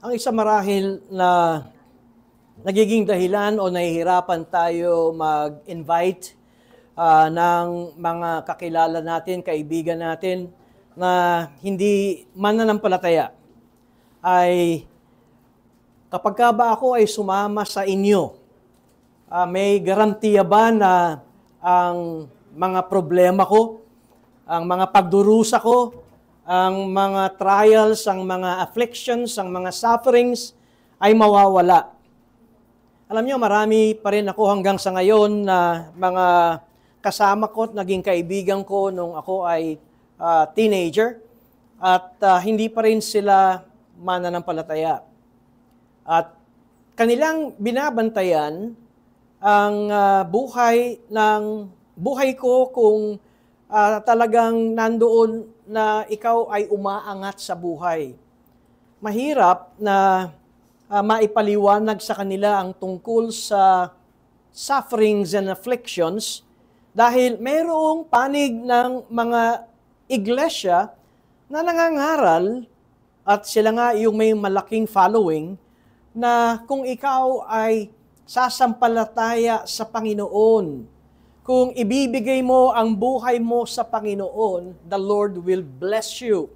Ang isa marahil na nagiging dahilan o nahihirapan tayo mag-invite ng mga kakilala natin, kaibigan natin na hindi mananampalataya ay kapag ka ba ako ay sumama sa inyo, may garantiya ba na ang mga problema ko, ang mga pagdurusa ko, ang mga trials, ang mga afflictions, ang mga sufferings ay mawawala? Alam niyo, marami pa rin ako hanggang sa ngayon na mga kasama ko at naging kaibigan ko nung ako ay teenager at hindi pa rin sila mananampalataya. At kanilang binabantayan ang buhay ko kung talagang nandoon na ikaw ay umaangat sa buhay. Mahirap na maipaliwanag sa kanila ang tungkol sa sufferings and afflictions dahil mayroong panig ng mga iglesia na nangangaral at sila nga yung may malaking following na kung ikaw ay sasampalataya sa Panginoon, kung ibibigay mo ang buhay mo sa Panginoon, the Lord will bless you.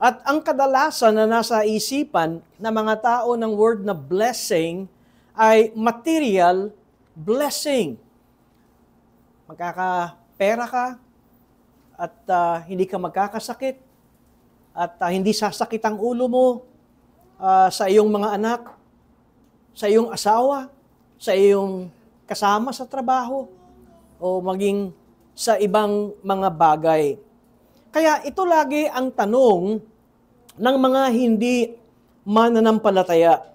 At ang kadalasan na nasa isipan ng mga tao ng word na blessing ay material blessing. Magkakapera ka at hindi ka magkakasakit at hindi sasakit ang ulo mo sa iyong mga anak, sa iyong asawa, sa iyong kasama sa trabaho, o maging sa ibang mga bagay. Kaya ito lagi ang tanong ng mga hindi mananampalataya,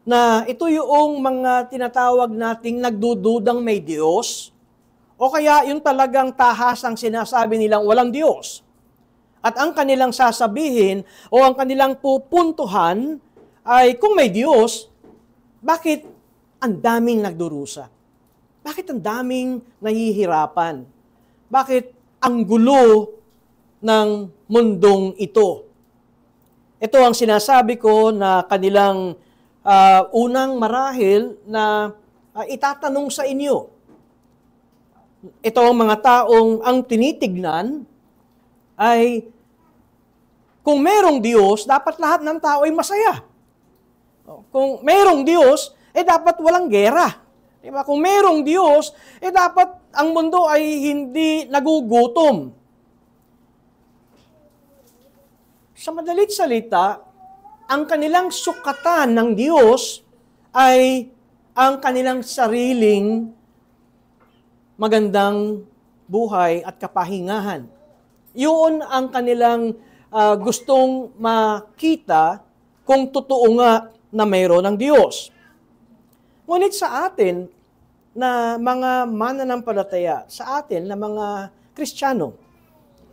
na ito yung mga tinatawag nating nagdududang may Diyos, o kaya yung talagang tahasang sinasabi nilang walang Diyos. At ang kanilang sasabihin o ang kanilang pupuntuhan ay kung may Diyos, bakit ang daming nagdurusa? Bakit ang daming nahihirapan? Bakit ang gulo ng mundong ito? Ito ang sinasabi ko na kanilang unang marahil na itatanong sa inyo. Ito ang mga taong ang tinitignan ay kung merong Diyos, dapat lahat ng tao ay masaya. Kung merong Diyos, dapat walang gera. Diba? Kung merong Diyos, dapat ang mundo ay hindi nagugutom. Sa madalit salita, ang kanilang sukatan ng Diyos ay ang kanilang sariling magandang buhay at kapahingahan. Yun ang kanilang gustong makita kung totoo nga na mayroon ng Diyos. Ngunit sa atin na mga mananampalataya, sa atin na mga Kristiyano,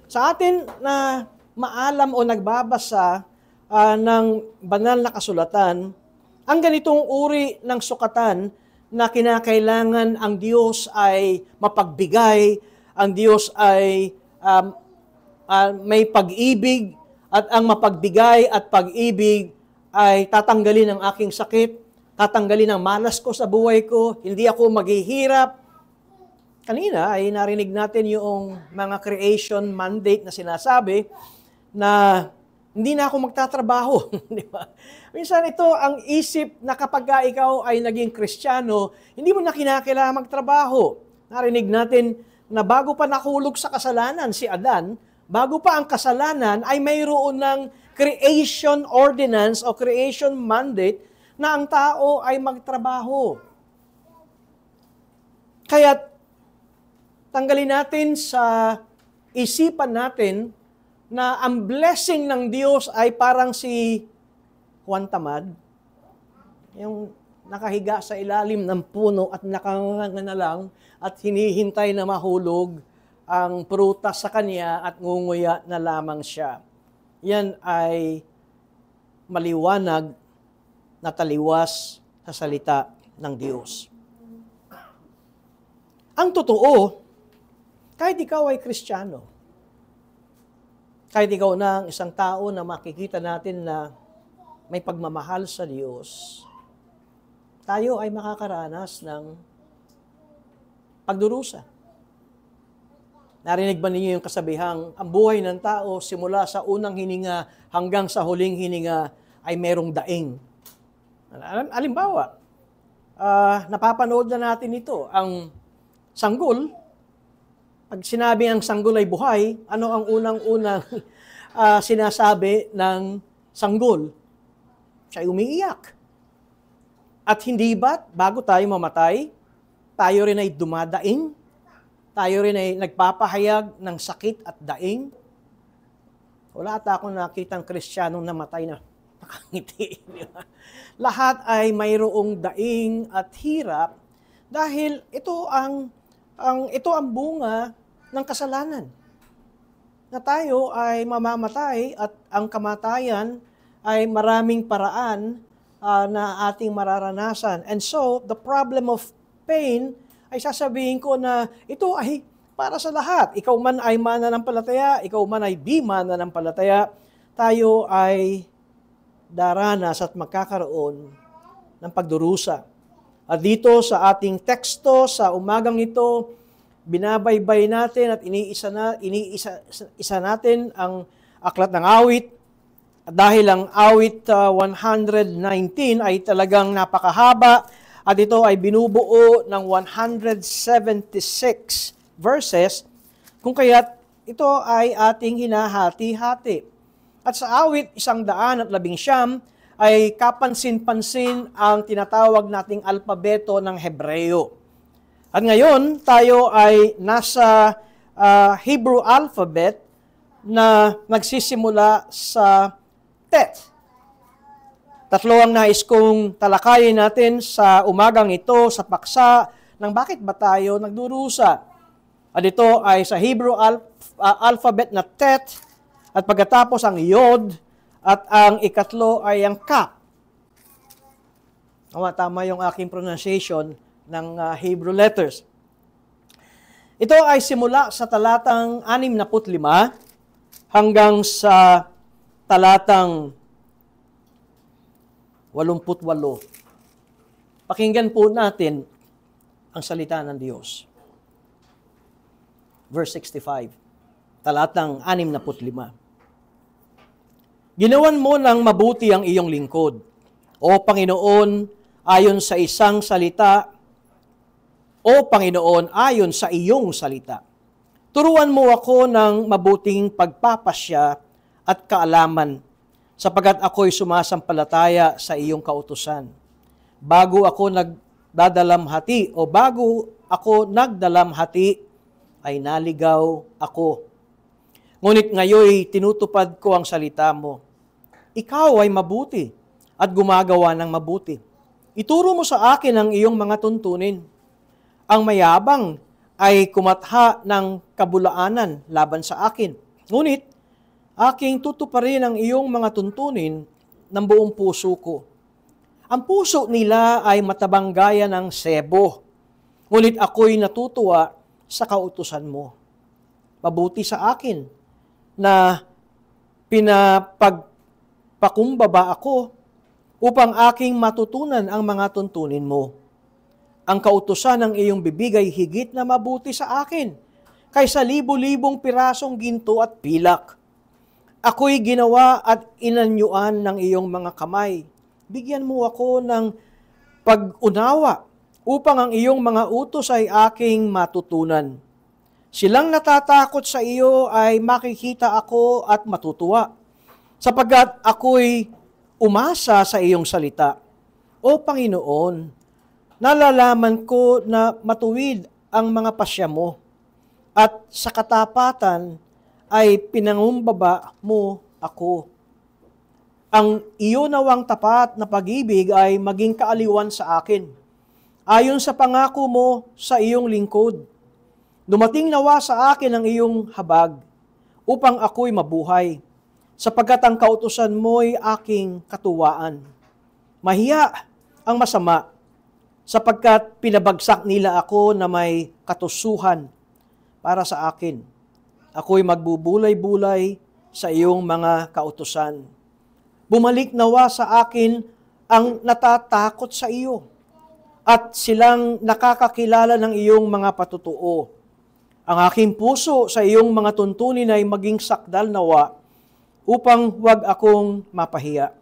sa atin na maalam o nagbabasa ng banal na kasulatan, ang ganitong uri ng sukatan na kinakailangan ang Diyos ay mapagbigay, ang Diyos ay may pag-ibig, at ang mapagbigay at pag-ibig ay tatanggalin ang aking sakit, tatanggalin ang malas ko sa buhay ko, hindi ako maghihirap. Kanina ay narinig natin yung mga creation mandate na sinasabi na hindi na ako magtatrabaho. Di ba? Minsan ito ang isip na kapag ikaw ay naging Kristiyano, hindi mo na kinakailangan magtrabaho. Narinig natin na bago pa nahulog sa kasalanan si Adan, bago pa ang kasalanan ay mayroon ng creation ordinance o creation mandate na ang tao ay magtrabaho. Kaya tanggalin natin sa isipan natin na ang blessing ng Diyos ay parang si Juan Tamad, yung nakahiga sa ilalim ng puno at nakanganga na lang at hinihintay na mahulog ang prutas sa kanya at ngunguya na lamang siya. Yan ay maliwanag na taliwas sa salita ng Diyos. Ang totoo, kahit ikaw ay Kristiyano, kahit ikaw na ang isang tao na makikita natin na may pagmamahal sa Diyos, tayo ay makakaranas ng pagdurusa. Narinig ba ninyo yung kasabihang, ang buhay ng tao simula sa unang hininga hanggang sa huling hininga ay merong daing. Halimbawa, napapanood na natin ito, ang sanggol. Pag sinabi ang sanggol ay buhay, ano ang unang-unang sinasabi ng sanggol? Siya'y umiiyak. At hindi ba't bago tayo mamatay, tayo rin ay dumadaing? Tayo rin ay nagpapahayag ng sakit at daing? Wala ata akong nakitang Kristiyanong namatay na nakangiti. Lahat ay mayroong daing at hirap dahil ito ang bunga ng kasalanan. Na tayo ay mamamatay at ang kamatayan ay maraming paraan na ating mararanasan. And so, the problem of pain ay sasabihin ko na ito ay para sa lahat. Ikaw man ay mananampalataya, ikaw man ay di mananampalataya, tayo ay daranas at magkakaroon ng pagdurusa. At dito sa ating teksto, sa umagang ito, binabaybay natin at iniisa natin ang aklat ng awit. At dahil ang awit 119 ay talagang napakahaba, at ito ay binubuo ng 176 verses, kung kaya't ito ay ating hinahati-hati. At sa awit 119 ay kapansin-pansin ang tinatawag nating alpabeto ng Hebreo. At ngayon, tayo ay nasa Hebrew alphabet na nagsisimula sa Tet. Tatlo ang nais kong talakayin natin sa umagang ito sa paksa ng bakit ba tayo nagdurusa. At ito ay sa Hebrew alphabet na Tet, at pagkatapos ang Yod, at ang ikatlo ay ang Kaf. Tama yung aking pronunciation ng Hebrew letters. Ito ay simula sa talatang 65 hanggang sa talatang 88. Pakinggan po natin ang salita ng Diyos. Verse 65, talatang 65. Ginawan mo ng mabuti ang iyong lingkod, O Panginoon, ayon sa isang salita, O Panginoon, ayon sa iyong salita. Turuan mo ako ng mabuting pagpapasya at kaalaman, sapagat ako'y sumasampalataya sa iyong kautusan. Bago ako nagdalamhati, ay naligaw ako. Ngunit ngayoy tinutupad ko ang salita mo. Ikaw ay mabuti at gumagawa ng mabuti. Ituro mo sa akin ang iyong mga tuntunin. Ang mayabang ay kumatha ng kabulaanan laban sa akin. Ngunit aking tutuparin ang iyong mga tuntunin ng buong puso ko. Ang puso nila ay matabang gaya ng sebo, ngunit ako'y natutuwa sa kautusan mo. Mabuti sa akin na pinapagpakumbaba ako upang aking matutunan ang mga tuntunin mo. Ang kautusan ng iyong bibig ay higit na mabuti sa akin kaysa libo-libong pirasong ginto at pilak. Ako'y ginawa at inanyuan ng iyong mga kamay. Bigyan mo ako ng pag-unawa upang ang iyong mga utos ay aking matutunan. Silang natatakot sa iyo ay makikita ako at matutuwa, sapagkat ako'y umasa sa iyong salita. O Panginoon, nalalaman ko na matuwid ang mga pasya mo, at sa katapatan ay pinangumbaba mo ako. Ang iyo nawang tapat na pag-ibig ay maging kaaliwan sa akin, ayon sa pangako mo sa iyong lingkod. Dumating nawa sa akin ang iyong habag, upang ako'y mabuhay, sapagkat ang kautusan mo'y aking katuwaan. Mahiya ang masama, sapagkat pinabagsak nila ako na may katusuhan para sa akin. Ako'y magbubulay-bulay sa iyong mga kautusan. Bumalik nawa sa akin ang natatakot sa iyo at silang nakakakilala ng iyong mga patutuo. Ang aking puso sa iyong mga tuntunin ay maging sakdal nawa upang huwag akong mapahiya.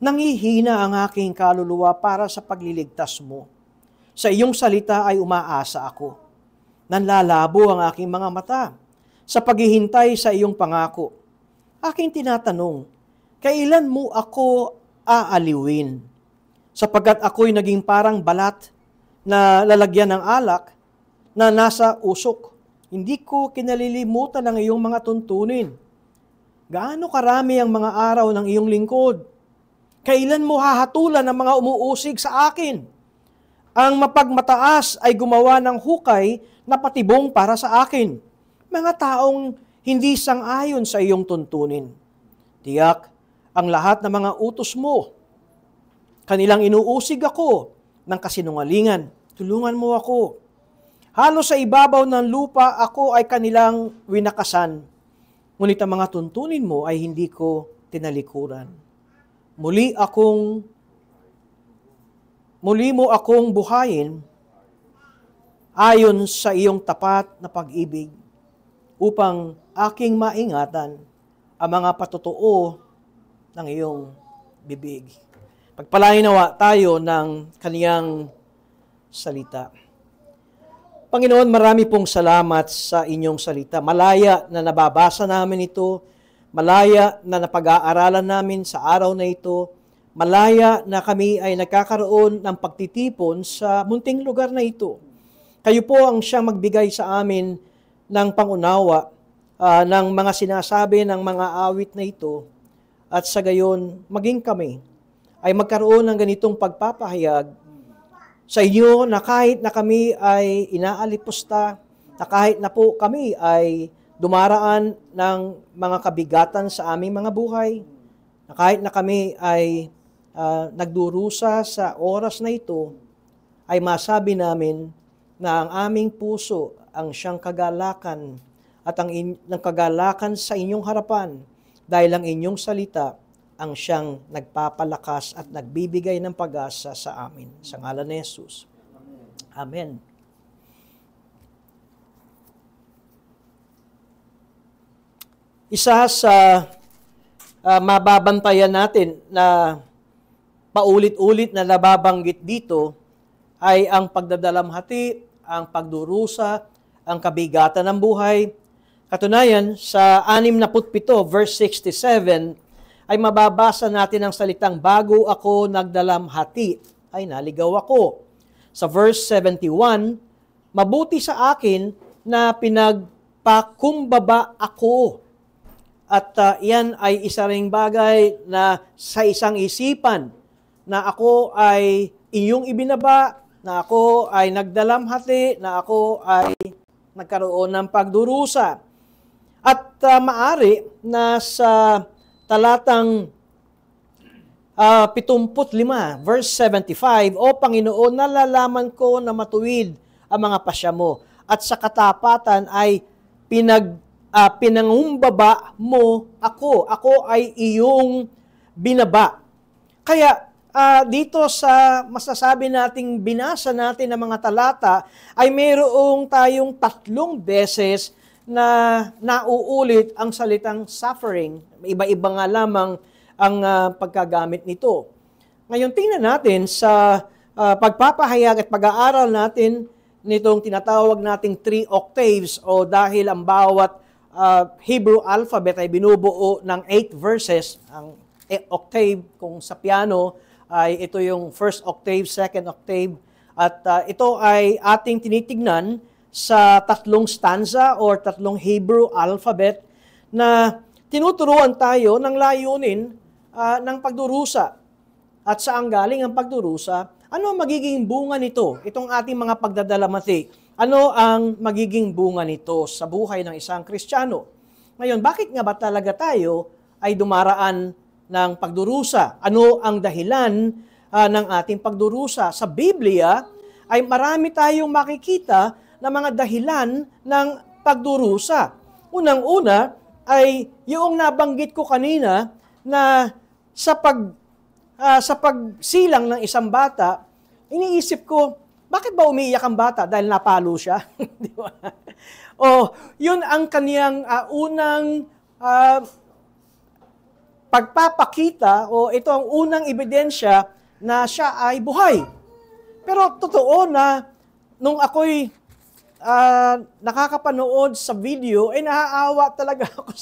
Nangihina ang aking kaluluwa para sa pagliligtas mo. Sa iyong salita ay umaasa ako. Nanlalabo ang aking mga mata sa paghihintay sa iyong pangako. Aking tinatanong, kailan mo ako aaliwin? Sapagkat ako'y naging parang balat na lalagyan ng alak na nasa usok. Hindi ko kinalilimutan ang iyong mga tuntunin. Gaano karami ang mga araw ng iyong lingkod? Kailan mo hahatulan ang mga umuusig sa akin? Ang mapagmataas ay gumawa ng hukay na patibong para sa akin. Mga taong hindi sang-ayon sa iyong tuntunin. Tiyak, ang lahat ng mga utos mo. Kanilang inuusig ako ng kasinungalingan. Tulungan mo ako. Halos sa ibabaw ng lupa ako ay kanilang winakasan. Ngunit ang mga tuntunin mo ay hindi ko tinalikuran. Muli mo akong buhayin ayon sa iyong tapat na pag-ibig upang aking maingatan ang mga patutuo ng iyong bibig. Pagpalain nawa tayo ng kaniyang salita. Panginoon, marami pong salamat sa inyong salita. Malaya na nababasa namin ito, malaya na napag-aaralan namin sa araw na ito, malaya na kami ay nagkakaroon ng pagtitipon sa munting lugar na ito. Kayo po ang siyang magbigay sa amin ng pangunawa ng mga sinasabi ng mga awit na ito at sa gayon maging kami ay magkaroon ng ganitong pagpapahayag sa inyo na kahit na kami ay inaalipusta, na kahit na po kami ay dumaraan ng mga kabigatan sa aming mga buhay, na kahit na kami ay nagdurusa sa oras na ito, ay masabi namin na ang aming puso ang siyang kagalakan at ang kagalakan sa inyong harapan dahil ang inyong salita ang siyang nagpapalakas at nagbibigay ng pag-asa sa amin. Sa ngalan ni Jesus. Amen. Isa sa mababantayan natin na paulit-ulit na nababanggit dito ay ang pagdadalamhati, ang pagdurusa, ang kabigatan ng buhay. Katunayan, sa 67 verse 67, ay mababasa natin ang salitang, bago ako nagdalamhati, ay naligaw ako. Sa verse 71, mabuti sa akin na pinagpakumbaba ako. At yan ay isa ring bagay na sa isang isipan, na ako ay iyong ibinaba, na ako ay nagdalamhati, na ako ay nagkaroon ng pagdurusa. At maari na sa talatang 75, verse 75, O Panginoon, nalalaman ko na matuwid ang mga pasya mo, at sa katapatan ay pinangumbaba mo ako. Ako ay iyong binaba. Kaya dito sa masasabi nating binasa natin ng mga talata, ay mayroong tayong 3 beses na nauulit ang salitang suffering. Iba-iba nga lamang ang pagkagamit nito. Ngayon, tingnan natin sa pagpapahayag at pag-aaral natin nitong tinatawag nating 3 octaves o dahil ang bawat Hebrew alphabet ay binubuo ng 8 verses. Ang octave kung sa piano ay ito yung first octave, second octave, at ito ay ating tinitignan sa 3 stanza or 3 Hebrew alphabet na tinuturuan tayo ng layunin ng pagdurusa. At saan galing ang pagdurusa? Ano ang magiging bunga nito? Itong ating mga pagdadalamhati. Ano ang magiging bunga nito sa buhay ng isang Kristiyano? Ngayon, bakit nga ba talaga tayo ay dumaraan ng pagdurusa? Ano ang dahilan ng ating pagdurusa? Sa Biblia ay marami tayong makikita na mga dahilan ng pagdurusa. Unang-una ay yung nabanggit ko kanina na sa pagsilang ng isang bata, iniisip ko, bakit ba umiiyak ang bata? Dahil napalo siya. Di ba? O, yun ang kaniyang unang pagpapakita o ito ang unang ebidensya na siya ay buhay. Pero totoo na nung ako'y nakakapanood sa video, ay naaawa talaga ako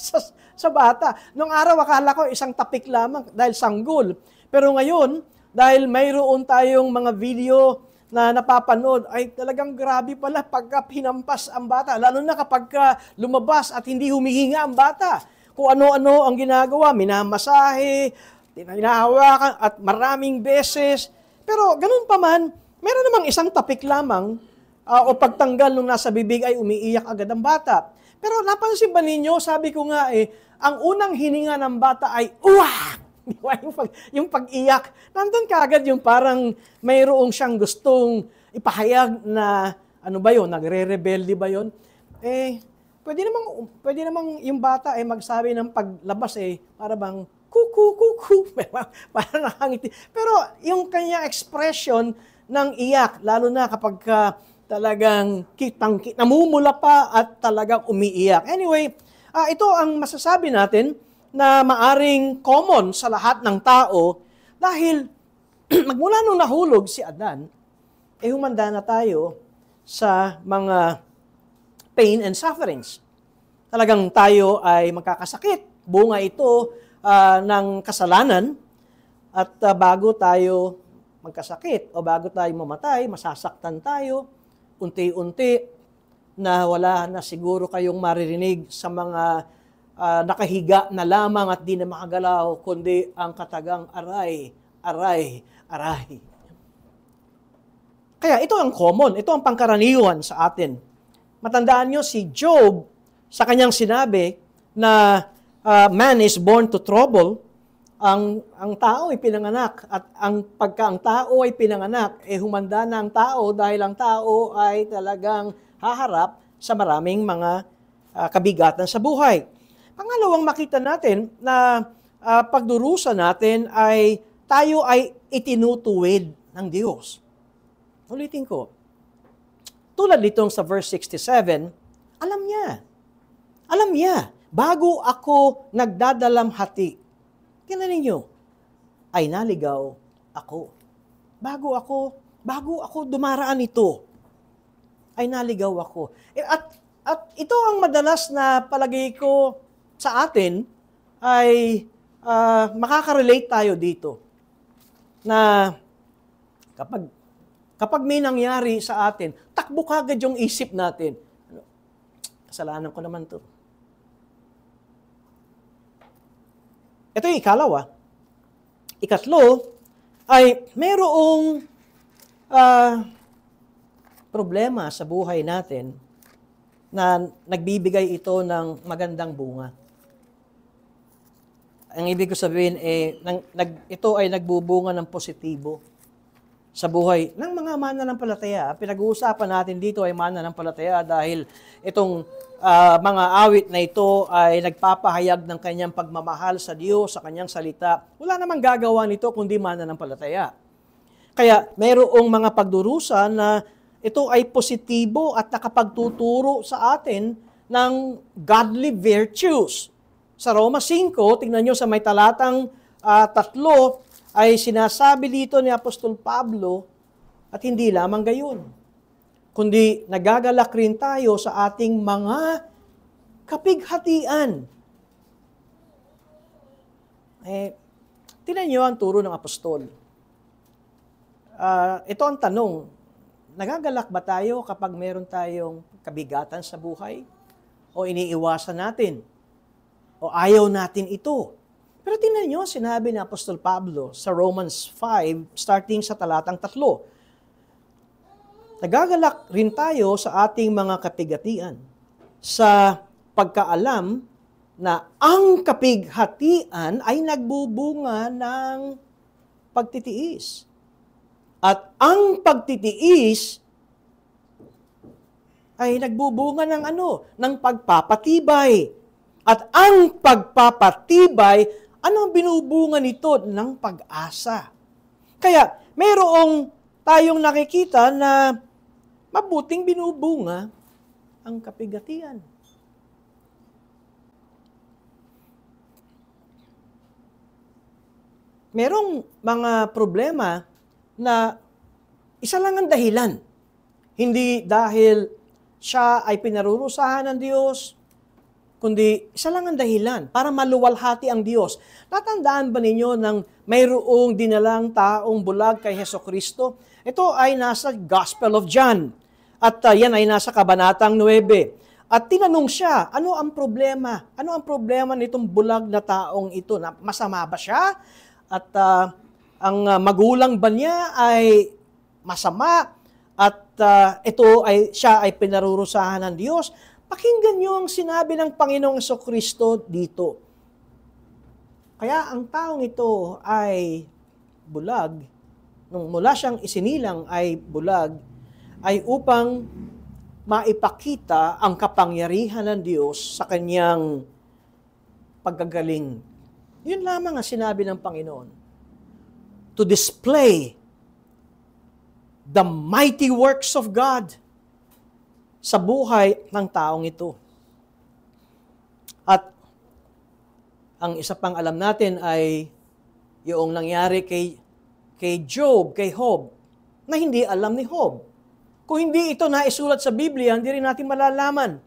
sa bata. Nung araw, akala ko isang tapik lamang dahil sanggol. Pero ngayon, dahil mayroon tayong mga video na napapanood, ay talagang grabe pala pagka hinampas ang bata. Lalo na kapag lumabas at hindi humihinga ang bata. Kung ano-ano ang ginagawa, minamasahe, hinahawakan at maraming beses. Pero ganun pa man, meron namang isang tapik lamang o pagtanggal nung nasa bibig ay umiiyak agad ang bata. Pero napansin ba ninyo, sabi ko nga ang unang hininga ng bata ay uwak! Yung pag-iyak, nandun kaagad yung parang mayroong siyang gustong ipahayag na, ano ba yun, nagre-rebelde ba yun? Pwede namang yung bata magsabi ng paglabas para bang kuku, parang nakangiti. Pero yung kanya expression ng iyak, lalo na kapag talagang namumula pa at talagang umiiyak. Anyway, ito ang masasabi natin na maaring common sa lahat ng tao dahil magmula nung nahulog si Adan, humanda na tayo sa mga pain and sufferings. Talagang tayo ay magkakasakit. Bunga ito ng kasalanan at bago tayo magkasakit o bago tayo mamatay, masasaktan tayo, unti-unti na wala na siguro kayong maririnig sa mga nakahiga na lamang at di na makagalaw, kundi ang katagang aray, aray, aray. Kaya ito ang common, ito ang pangkaraniwan sa atin. Matandaan nyo si Job sa kanyang sinabi na man is born to trouble, ang tao ay pinanganak at pagka ang tao ay pinanganak, humanda na ang tao dahil ang tao ay talagang haharap sa maraming mga kabigatan sa buhay. Pangalawang makita natin na pagdurusa natin ay tayo ay itinutuwid ng Diyos. Ulitin ko. Tulad nitong sa verse 67, alam niya, bago ako nagdadalamhati, tingnan ninyo, ay naligaw ako. Bago ako dumaraan ito, ay naligaw ako. At ito ang madalas na palagay ko sa atin ay makaka-relate tayo dito. Na kapag may nangyari sa atin, takbo kagad yung isip natin. Kasalanan ko naman to. Ito yung ikalawa. Ikatlo ay mayroong problema sa buhay natin na nagbibigay ito ng magandang bunga. Ang ibig ko sabihin ito ay nagbubunga ng positibo sa buhay ng mga mananampalataya. Pinag-uusapan natin dito ay mananampalataya dahil itong mga awit na ito ay nagpapahayag ng kanyang pagmamahal sa Diyos, sa kanyang salita. Wala namang gagawa nito kundi mananampalataya. Kaya mayroong mga pagdurusa na ito ay positibo at nakapagtuturo sa atin ng godly virtues. Sa Roma 5, tingnan nyo sa may talatang 3, ay sinasabi dito ni Apostol Pablo, at hindi lamang gayon, kundi nagagalak rin tayo sa ating mga kapighatian. Tingnan nyo ang turo ng apostol. Ito ang tanong, nagagalak ba tayo kapag meron tayong kabigatan sa buhay? O iniiwasan natin? O ayaw natin ito? Pero tingnan nyo, sinabi ni Apostol Pablo sa Romans 5, starting sa talatang 3. Nagagalak rin tayo sa ating mga kapigatian sa pagkaalam na ang kapighatian ay nagbubunga ng pagtitiis. At ang pagtitiis ay nagbubunga ng ng pagpapatibay. At ang pagpapatibay Ano ang binubunga nito ng pag-asa? Kaya, mayroong tayong nakikita na mabuting binubunga ang kapigatian. Merong mga problema na isa lang ang dahilan. Hindi dahil siya ay pinarurusahan ng Diyos, kundi isa lang ang dahilan para maluwalhati ang Diyos. Tatandaan ba ninyo nang mayroong dinalang taong bulag kay Hesukristo? Ito ay nasa Gospel of John. At yan ay nasa Kabanatang 9. At tinanong siya, ano ang problema? Ano ang problema nitong bulag na taong ito? Masama ba siya? At ang magulang ba niya ay masama? At siya ay pinarurusahan ng Diyos? Pakinggan niyo ang sinabi ng Panginoong Jesucristo dito. Kaya ang taong ito ay bulag, nung mula siyang isinilang ay bulag, ay upang maipakita ang kapangyarihan ng Diyos sa kanyang paggagaling. Yun lamang ang sinabi ng Panginoon. To display the mighty works of God sa buhay ng taong ito. At ang isa pang alam natin ay yung nangyari kay Job, kay Job, na hindi alam ni Job. Kung hindi ito naisulat sa Biblia, hindi rin natin malalaman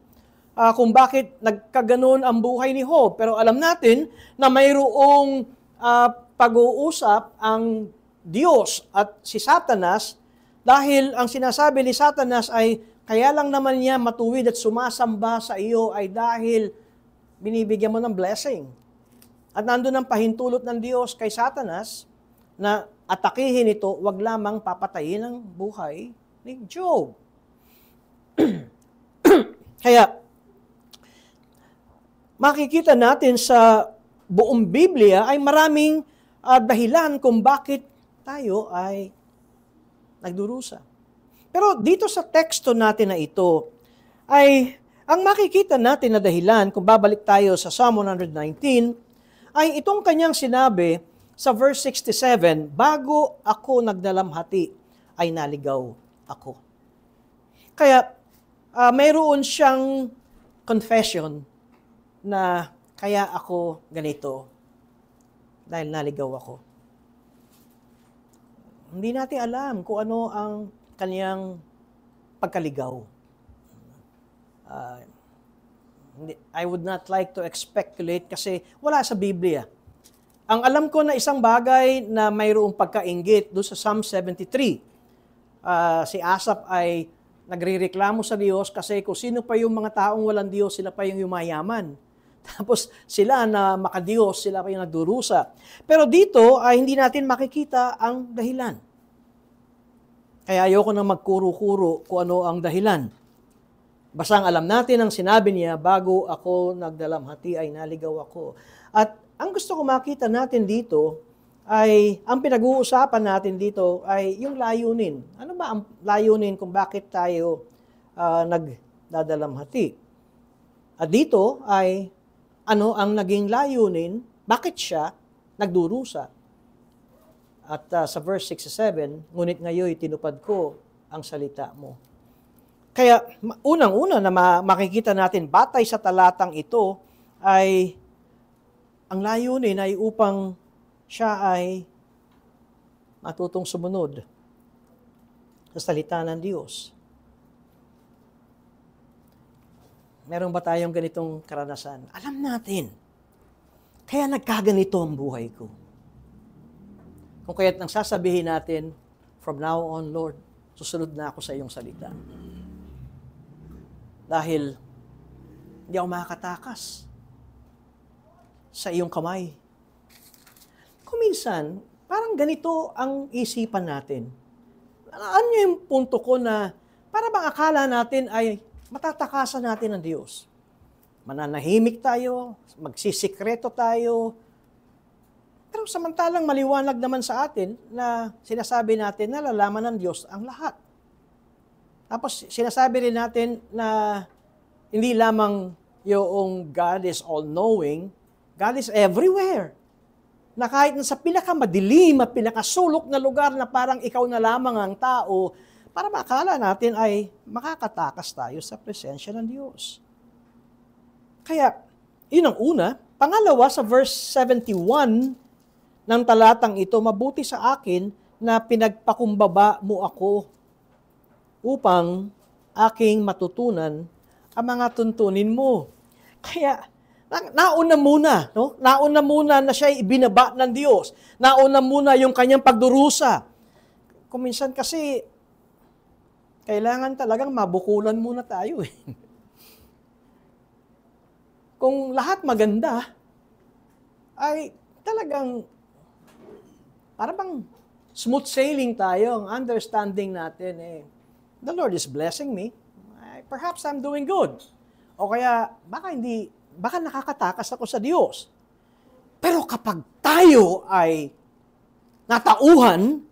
kung bakit nagkaganon ang buhay ni Job. Pero alam natin na mayroong pag-uusap ang Diyos at si Satanas dahil ang sinasabi ni Satanas ay kaya lang naman niya matuwid at sumasamba sa iyo ay dahil binibigyan mo ng blessing. At nandun ang pahintulot ng Diyos kay Satanas na atakihin ito, wag lamang papatayin ang buhay ni Job. Kaya, makikita natin sa buong Biblia ay maraming dahilan kung bakit tayo ay nagdurusa. Pero dito sa teksto natin na ito, ay ang makikita natin na dahilan, kung babalik tayo sa Psalm 119, ay itong kanyang sinabi sa verse 67, bago ako nagdalamhati, ay naligaw ako. Kaya, mayroon siyang confession na kaya ako ganito dahil naligaw ako. Hindi natin alam kung ano ang kanyang pagkaligaw. I would not like to speculate kasi wala sa Biblia. Ang alam ko na isang bagay na mayroong pagkainggit doon sa Psalm 73. Si Asaph ay nagrereklamo sa Diyos kasi kung sino pa yung mga taong walang Diyos, sila pa yung yumayaman. Tapos sila na makadiyos, sila pa yung nagdurusa. Pero dito ay hindi natin makikita ang dahilan. Kaya ayoko nang magkuro-kuro kung ano ang dahilan. Basta ang alam natin ang sinabi niya, bago ako nagdalamhati ay naligaw ako. At ang gusto ko makita natin dito ay, ang pinag-uusapan natin dito ay yung layunin. Ano ba ang layunin kung bakit tayo nagdadalamhati? At dito ay, ano ang naging layunin, bakit siya nagdurusa? At sa verse 67, ngunit ngayon tinupad ko ang salita mo. Kaya unang-una na makikita natin, batay sa talatang ito, ay ang layunin ay upang siya ay matutong sumunod sa salita ng Diyos. Meron ba tayong ganitong karanasan? Alam natin. Kaya nagkaganito ang buhay ko. Kung kaya't nang sasabihin natin, from now on, Lord, susunod na ako sa iyong salita. Dahil hindi ako makakatakas sa iyong kamay. Kung minsan, parang ganito ang isipan natin. Ano yung punto ko na para bang akala natin ay matatakasan natin ng Diyos? Mananahimik tayo, magsisikreto tayo, pero samantalang maliwanag naman sa atin na sinasabi natin na nalalaman ng Diyos ang lahat. Tapos sinasabi rin natin na hindi lamang yung God is all-knowing, God is everywhere. na kahit sa pinakamadilim at pinakasulok na lugar na parang ikaw na lamang ang tao, para makala natin ay makakatakas tayo sa presensya ng Diyos. Kaya, yun ang una. Pangalawa, sa verse 71 ng talatang ito, mabuti sa akin na pinagpakumbaba mo ako upang aking matutunan ang mga tuntunin mo. Kaya, nauna muna, no? Nauna muna na siya ibinaba ng Diyos. Nauna muna yung kanyang pagdurusa. Kung minsan kasi, kailangan talagang mabukulan muna tayo eh. Kung lahat maganda, ay talagang parang smooth sailing tayo, ang understanding natin eh, the Lord is blessing me. Perhaps I'm doing good. O kaya, baka nakakatakas ako sa Diyos. Pero kapag tayo ay natauhan,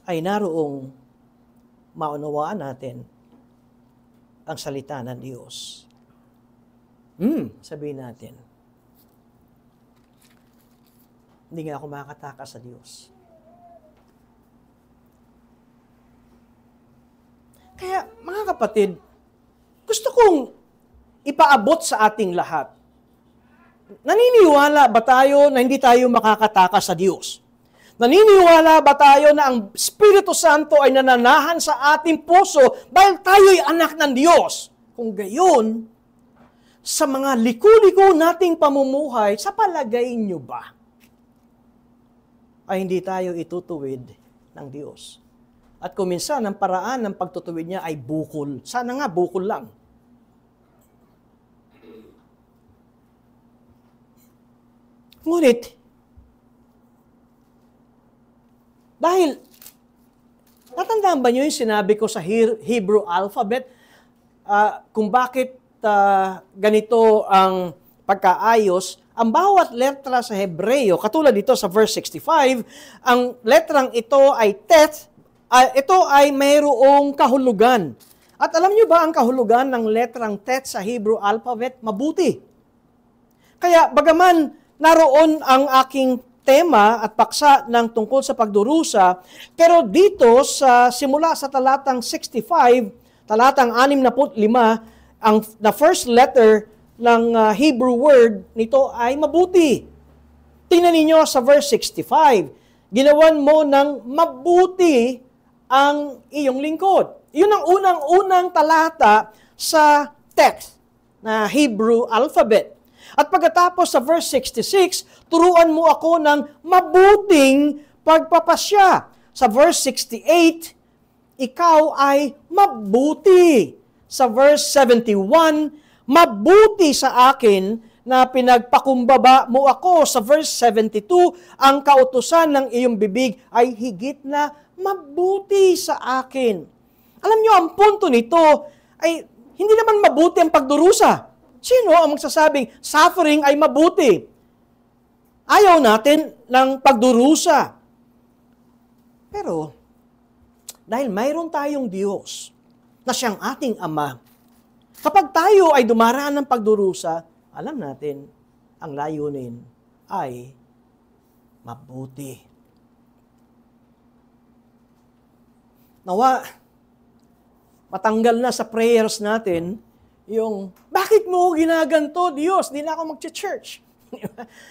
ay naroong maunawaan natin ang salita ng Diyos. Sabihin natin, hindi nga ako makakatakas sa Diyos. Kaya, mga kapatid, gusto kong ipaabot sa ating lahat. Naniniwala ba tayo na hindi tayo makakatakas sa Diyos? Naniniwala ba tayo na ang Espiritu Santo ay nananahan sa ating puso dahil tayo'y anak ng Diyos? Kung gayon, sa mga liku-liko nating pamumuhay, sa palagay nyo ba, ay hindi tayo itutuwid ng Diyos? At kung minsan, ang paraan ng pagtutuwid niya ay bukol. Sana nga, bukol lang. Ngunit, dahil, natandaan ba niyo yung sinabi ko sa Hebrew alphabet, kung bakit ganito ang pagkaayos, ang bawat letra sa Hebreo, katulad dito sa verse 65, ang letrang ito ay tet, ito ay mayroong kahulugan. At alam niyo ba ang kahulugan ng letrang tet sa Hebrew alphabet? Mabuti. Kaya bagaman naroon ang aking tema at paksa ng tungkol sa pagdurusa, pero dito sa simula sa talatang 65, talatang 65, the first letter ng Hebrew word nito ay mabuti. Tingnan ninyo sa verse 65, ginawan mo ng mabuti ang iyong lingkod. Yun ang unang-unang talata sa text na Hebrew alphabet. At pagkatapos sa verse 66, turuan mo ako ng mabuting pagpapasya. Sa verse 68, ikaw ay mabuti. Sa verse 71, mabuti sa akin na pinagpakumbaba mo ako. Sa verse 72, ang kautusan ng iyong bibig ay higit na mabuti sa akin. Alam nyo, ang punto nito ay hindi naman mabuti ang pagdurusa. Sino ang magsasabing suffering ay mabuti? Ayaw natin ng pagdurusa. Pero, dahil mayroon tayong Diyos na siyang ating Ama, kapag tayo ay dumaraan ng pagdurusa, alam natin, ang layunin ay mabuti. Nawa, matanggal na sa prayers natin yung, bakit mo ginaganto, Diyos? Di na ako mag-church.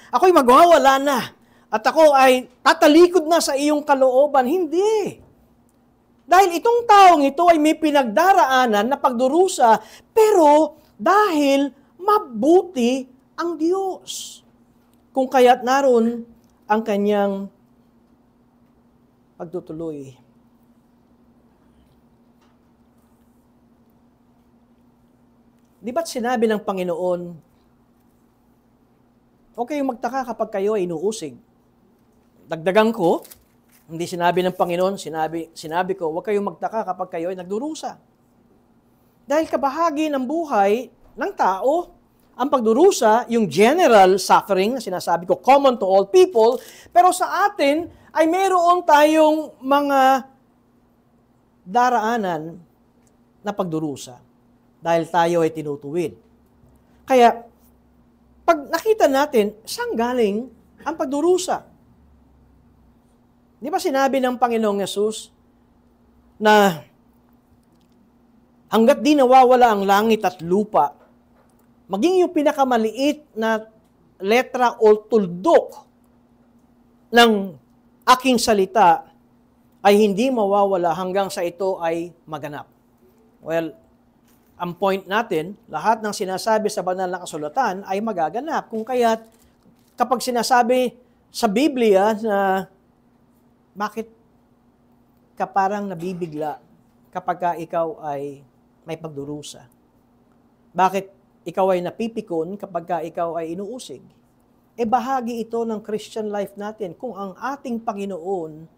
Ako'y magwawala na. At ako ay tatalikod na sa iyong kalooban. Hindi. Dahil itong taong ito ay may pinagdaraanan na pagdurusa, pero dahil mabuti ang Diyos. Kung kaya't naroon ang kanyang pagtutuloy. Di ba't sinabi ng Panginoon, huwag kayong magtaka kapag kayo ay inuusig. Dagdagan ko, hindi sinabi ng Panginoon, sinabi ko, huwag kayong magtaka kapag kayo ay nagdurusa. Dahil kabahagi ng buhay ng tao, ang pagdurusa, yung general suffering na sinasabi ko, common to all people, pero sa atin ay mayroon tayong mga daraanan na pagdurusa. Dahil tayo ay tinutuwid. Kaya, Pag nakita natin, saan galing ang pagdurusa? Di ba sinabi ng Panginoong Yesus na hanggat di nawawala ang langit at lupa, maging yung pinakamaliit na letra o tuldok ng aking salita ay hindi mawawala hanggang sa ito ay maganap. Well, ang point natin, lahat ng sinasabi sa banal na kasulatan ay magaganap. Kung kaya't kapag sinasabi sa Biblia na bakit ka parang nabibigla kapag ka ikaw ay may pagdurusa? Bakit ikaw ay napipikon kapag ka ikaw ay inuusig? Bahagi ito ng Christian life natin kung ang ating Panginoon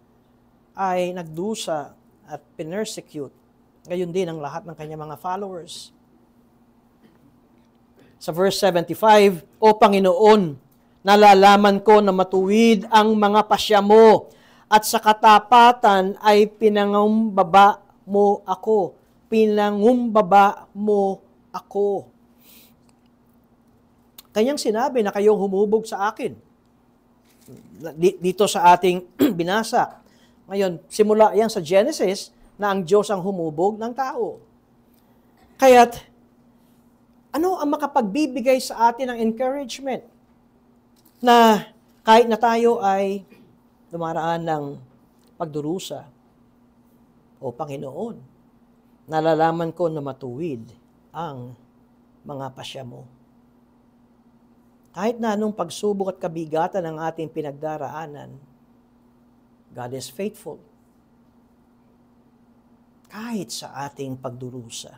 ay nagdusa at pinersecute. Gayon din ang lahat ng kanyang mga followers. Sa verse 75, O Panginoon, nalalaman ko na matuwid ang mga pasya mo at sa katapatan ay pinangumbaba mo ako. Pinangumbaba mo ako. Kanyang sinabi na kayong humubog sa akin. Dito sa ating binasa. Ngayon, simula yan sa Genesis, na ang Diyos ang humubog ng tao. Kaya't, ano ang makapagbibigay sa atin ng encouragement na kahit na tayo ay dumaraan ng pagdurusa? O Panginoon, nalalaman ko na matuwid ang mga pasya mo. Kahit na anong pagsubok at kabigatan ng ating pinagdaraanan, God is faithful. Kahit sa ating pagdurusa.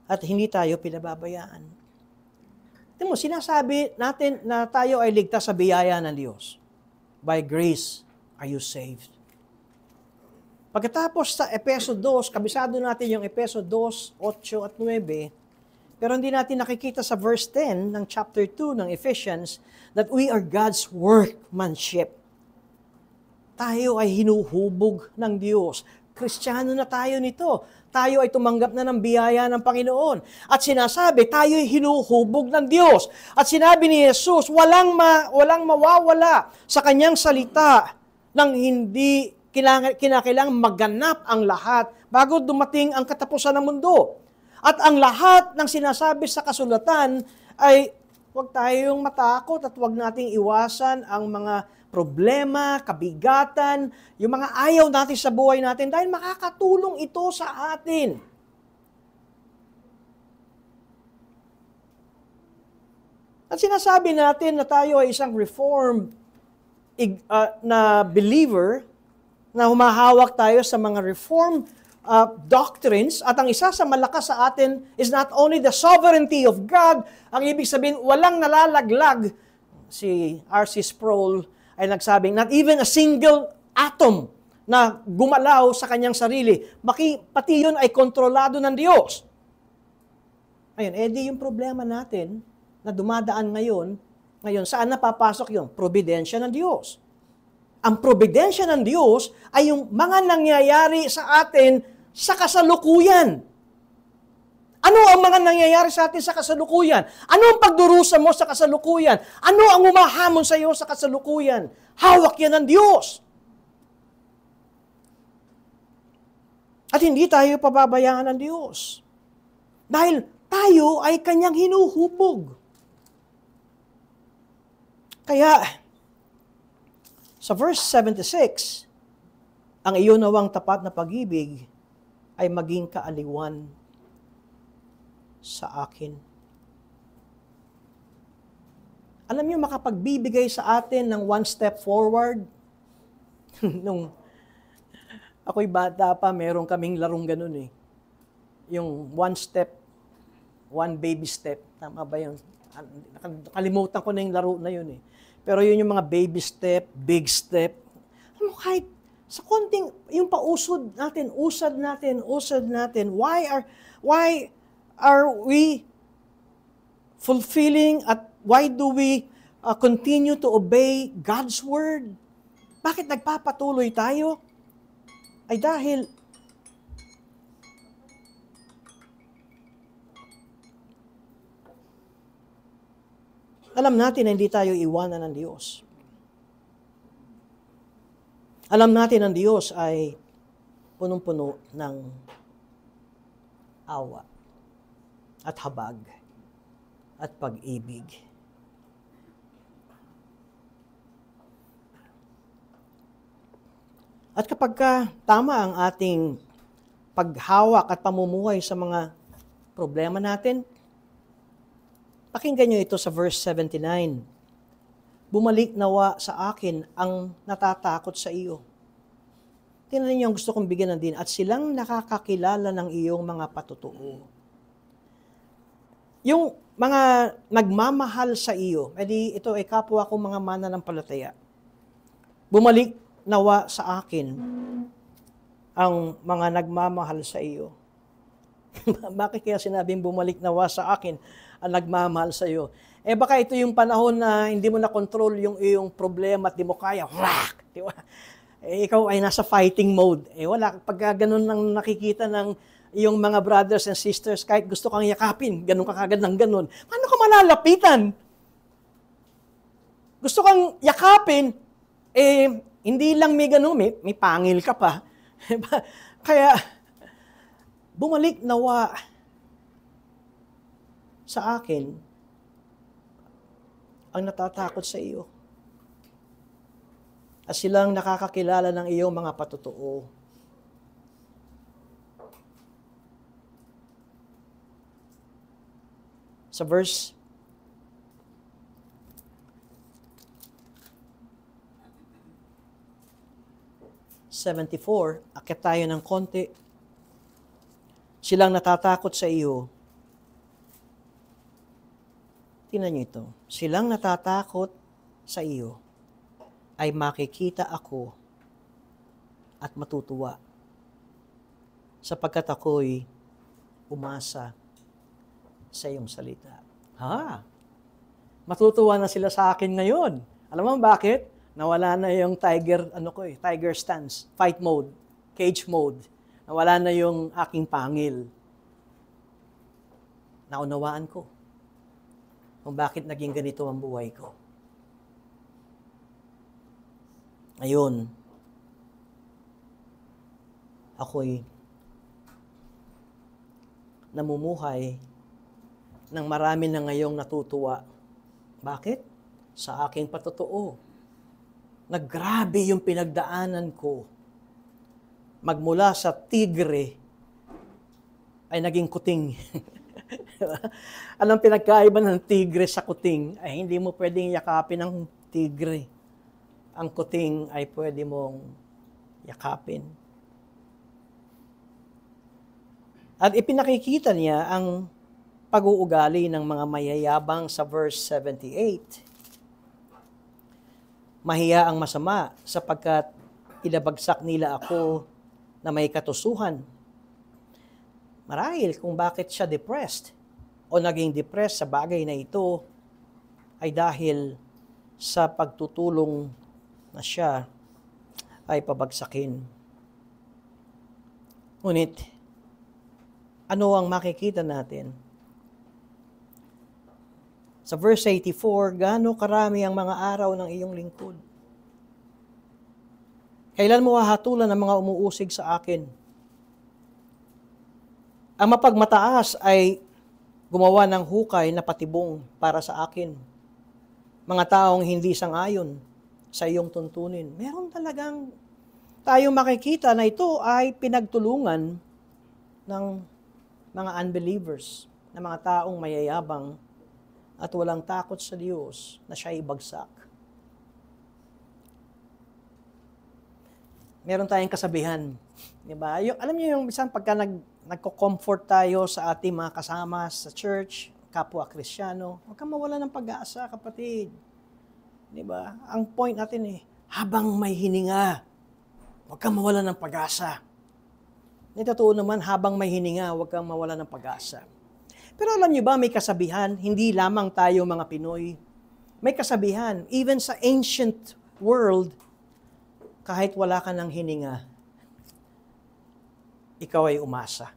At hindi tayo pinababayaan. Tingnan mo, sinasabi natin na tayo ay ligtas sa biyaya ng Diyos. By grace are you saved. Pagkatapos sa Efeso 2, kabisado natin yung Efeso 2, 8 at 9, pero hindi natin nakikita sa verse 10 ng chapter 2 ng Ephesians that we are God's workmanship. Tayo ay hinuhubog ng Diyos. Kristiyano na tayo nito. Tayo ay tumanggap na ng biyaya ng Panginoon. At sinasabi, tayo ay hinuhubog ng Diyos. At sinabi ni Jesus, walang mawawala sa kanyang salita nang hindi kinakailangang maganap ang lahat bago dumating ang katapusan ng mundo. At ang lahat ng sinasabi sa kasulatan ay huwag tayong matakot at huwag nating iwasan ang mga problema, kabigatan, yung mga ayaw natin sa buhay natin dahil makakatulong ito sa atin. At sinasabi natin na tayo ay isang reformed na believer na humahawak tayo sa mga reformed doctrines, at ang isa sa malakas sa atin is not only the sovereignty of God, ang ibig sabihin, walang nalalaglag. Si R.C. Sproul ay nagsabing, not even a single atom na gumalaw sa kanyang sarili, pati yun ay kontrolado ng Diyos. Ayun, di yung problema natin na dumadaan ngayon, saan napapasok yun? Providensya ng Diyos. Ang providensya ng Diyos ay yung mga nangyayari sa atin sa kasalukuyan. Ano ang mga nangyayari sa atin sa kasalukuyan? Ano ang pagdurusa mo sa kasalukuyan? Ano ang umahamon sa iyo sa kasalukuyan? Hawak yan ng Diyos. At hindi tayo pababayaan ng Diyos. Dahil tayo ay kanyang hinuhubog. Kaya, sa verse 76, ang iyon nawang tapat na pag-ibig ay maging kaaliwan sa akin. Alam niyo, makapagbibigay sa atin ng one step forward. Nung ako'y bata pa, meron kaming larong ganun eh. Yung one step, one baby step. Tama ba yun? Nakalimutan ko na yung laro na yun eh. Pero yun yung mga baby step, big step. Ano, kahit sa konting, yung pausad natin, usad natin, why are we fulfilling at why do we continue to obey God's word? Bakit nagpapatuloy tayo? Ay dahil alam natin na hindi tayo iwanan ng Diyos. Alam natin ang Diyos ay punong-puno ng awa at habag at pag-ibig. At kapag tama ang ating paghawak at pamumuhay sa mga problema natin, pakinggan nyo ito sa verse 79. Bumalik nawa sa akin ang natatakot sa iyo. Tingnan niyo ang gusto kong bigyan ng din. At silang nakakakilala ng iyong mga patutuo. Yung mga nagmamahal sa iyo, edi ito ay kapwa kong mga mananampalataya. Bumalik nawa sa akin ang mga nagmamahal sa iyo. Bakit kaya sinabing bumalik nawa sa akin ang nagmamahal sa iyo? Eh baka ito yung panahon na hindi mo na control yung iyong problema at di mo kaya. Whack! Di ba? Eh, ikaw ay nasa fighting mode. Eh wala, pagka ganun nang nakikita ng iyong mga brothers and sisters, kahit gusto kang yakapin, ganun ka kagad ng ganun, paano ka malalapitan? Gusto kang yakapin, eh hindi lang may ganun, may pangil ka pa. Kaya, bumalik nawa sa akin ang natatakot sa iyo. At silang nakakakilala ng iyong mga patutuo. Sa verse 74, akit tayo ng konti. Silang natatakot sa iyo. Tingnan niyo ito. Silang natatakot sa iyo ay makikita ako at matutuwa sapagkat ako'y umasa sa iyong salita. Ha? Matutuwa na sila sa akin ngayon. Alam mo bakit? Nawala na yung tiger stance, fight mode, cage mode. Nawala na yung aking pangil. Naunawaan ko kung bakit naging ganito ang buhay ko. Ngayon, ako'y namumuhay ng marami na ngayong natutuwa. Bakit? Sa aking patutuo. Naggrabe yung pinagdaanan ko. Magmula sa tigre ay naging kuting. Anong pinagkaiba ng tigre sa kuting? Ay hindi mo pwedeng yakapin ang tigre. Ang kuting ay pwede mong yakapin. At ipinakikita niya ang pag-uugali ng mga mayayabang sa verse 78. Mahiya ang masama sapagkat ilabagsak nila ako na may katusuhan. Marahil kung bakit siya depressed o naging depressed sa bagay na ito ay dahil sa pagtutulong na siya ay pabagsakin. Ngunit, ano ang makikita natin? Sa verse 84, gaano karami ang mga araw ng iyong lingkod? Kailan mo hahatulan ang mga umuusig sa akin? Ang mapagmataas ay gumawa ng hukay na patibong para sa akin. Mga taong hindi sang-ayon sa iyong tuntunin. Meron talagang tayong makikita na ito ay pinagtulungan ng mga unbelievers, na mga taong mayayabang at walang takot sa Diyos na siya ibagsak. Meron tayong kasabihan, di ba? Alam niyo yung isang pagka nagko-comfort tayo sa ating mga kasama sa church, kapwa Kristiyano, huwag kang mawala ng pag-asa, kapatid. Di ba? Ang point natin habang may hininga, huwag kang mawala ng pag-asa. Totoo naman, habang may hininga, huwag kang mawala ng pag-asa. Pero alam niyo ba, may kasabihan, hindi lamang tayo mga Pinoy, may kasabihan, even sa ancient world, kahit wala ka ng hininga, ikaw ay umasa.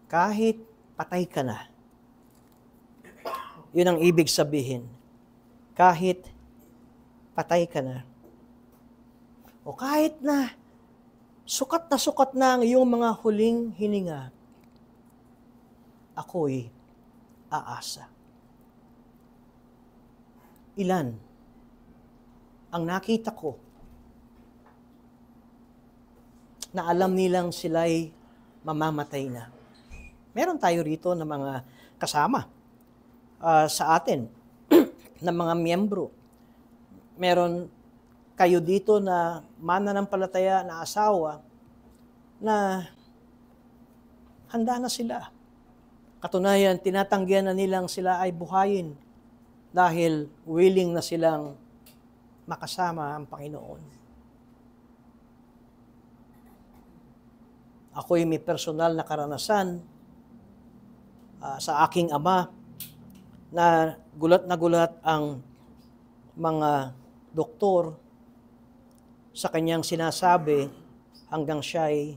Kahit patay ka na, yun ang ibig sabihin. Kahit patay ka na, o kahit na sukat na ang iyong mga huling hininga, ako'y aasa. Ilan ang nakita ko na alam nilang sila'y mamamatay na. Meron tayo rito na mga kasama sa atin, na mga miyembro. Meron kayo dito na mananampalataya na asawa na handa na sila. Katunayan, tinatanggihan na nilang sila ay buhayin dahil willing na silang makasama ang Panginoon. Ako'y may personal na karanasan sa aking ama na gulat ang mga doktor sa kanyang sinasabi hanggang siya'y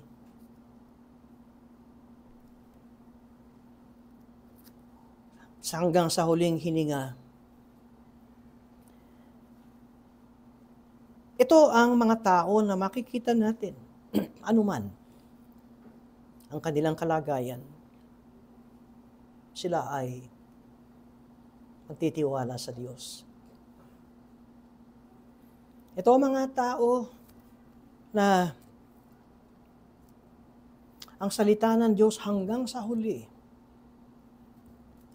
hanggang sa huling hininga. Ito ang mga tao na makikita natin, anuman ang kanilang kalagayan, sila ay magtitiwala sa Diyos. Ito ang mga tao na ang salita ng Diyos hanggang sa huli,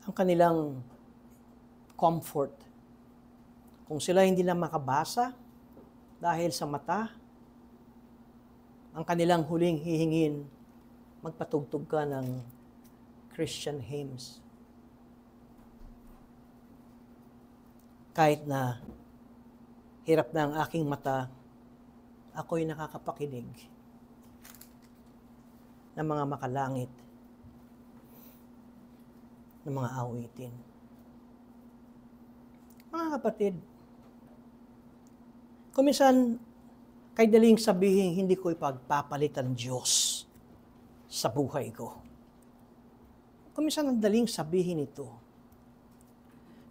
ang kanilang comfort. Kung sila hindi na makabasa dahil sa mata, ang kanilang huling hihingin, magpatugtog ka ng Christian hymns. Kahit na hirap na ang aking mata, ako'y nakakapakinig ng mga makalangit ng mga awitin. Mga kapatid, kuminsan, kay daling sabihin, hindi ko ipagpapalitan Diyos sa buhay ko. Kuminsan, ang daling sabihin ito.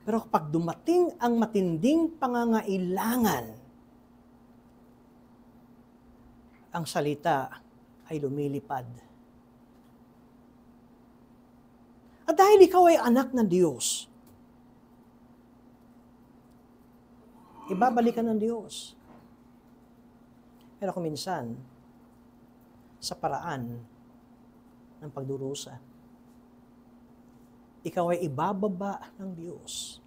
Pero kapag dumating ang matinding pangangailangan, ang salita ay lumilipad. At dahil ikaw ay anak ng Diyos, ibabalikan ng Diyos. Pero kuminsan, sa paraan ng pagdurusa, ikaw ay ibababa ng Diyos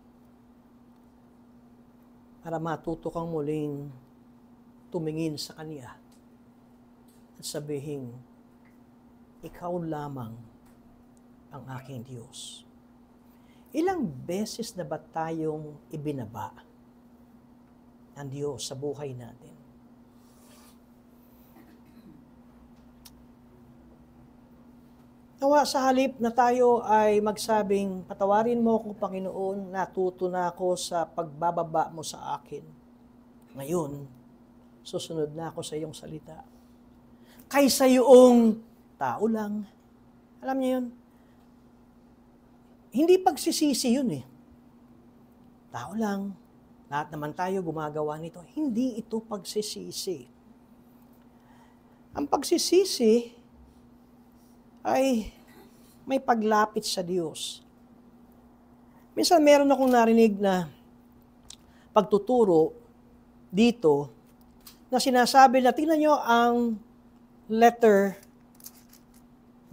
para matuto kang muling tumingin sa Kanya at sabihin, ikaw lamang ang aking Diyos. Ilang beses na ba tayong ibinaba ng Diyos sa buhay natin? Nawa sa halip na tayo ay magsabing, patawarin mo ako, Panginoon, natuto na ako sa pagbababa mo sa akin. Ngayon, susunod na ako sa iyong salita. Kaysa yung tao lang. Alam niyo yun? Hindi pagsisisi yun eh. Tao lang. Lahat naman tayo gumagawa nito. Hindi ito pagsisisi. Ang pagsisisi ay may paglapit sa Diyos. Minsan meron akong narinig na pagtuturo dito na sinasabi na, tingnan nyo ang letter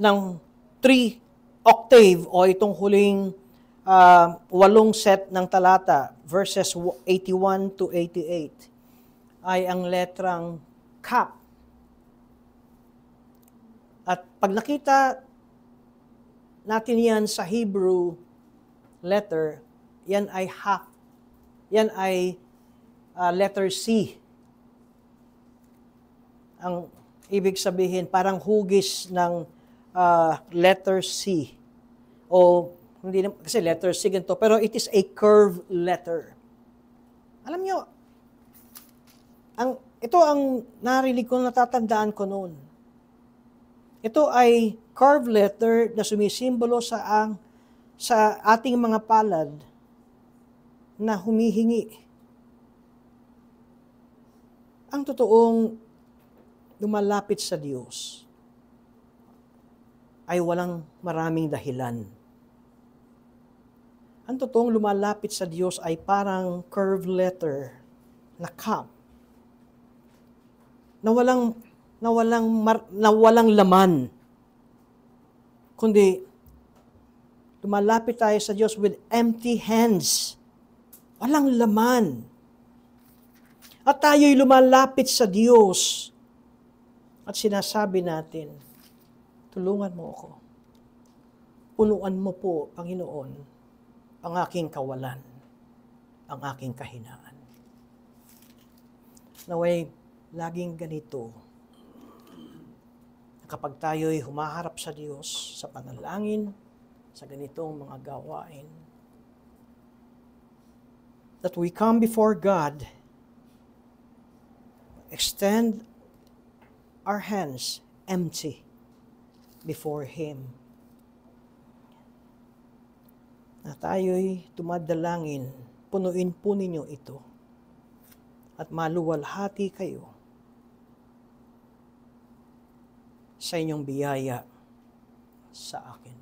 ng 3 octave o itong huling 8 set ng talata, verses 81 to 88, ay ang letrang Kap. At pag nakita natin yan sa Hebrew letter, yan ay half. Yan ay letter C. Ang ibig sabihin, parang hugis ng letter C. O, hindi naman, kasi letter C ganito, pero it is a curved letter. Alam nyo, Ito ang narinig ko, natatandaan ko noon. Ito ay carved letter na sumisimbolo sa ating mga palad na humihingi. Ang totoong lumalapit sa Diyos ay walang maraming dahilan. Ang totoong lumalapit sa Diyos ay parang curved letter na cup na walang laman. Kundi lumalapit tayo sa Diyos with empty hands. Walang laman. At tayo'y lumalapit sa Diyos. At sinasabi natin, tulungan mo ako. Punuan mo po, Panginoon, ang aking kawalan, ang aking kahinaan. Naway, laging ganito. Kapag tayo'y humaharap sa Diyos, sa panalangin, sa ganitong mga gawain, that we come before God, extend our hands empty before Him. Na tayo'y tumadalangin, punuin po ninyo ito at maluwalhati kayo sa inyong biyaya sa akin.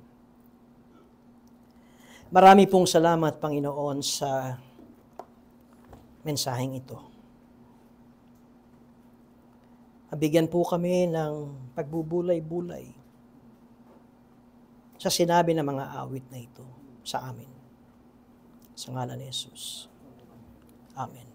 Marami pong salamat, Panginoon, sa mensaheng ito. Bigyan po kami ng pagbubulay-bulay sa sinabi ng mga awit na ito sa amin. Sa ngalan ni Jesus. Amen.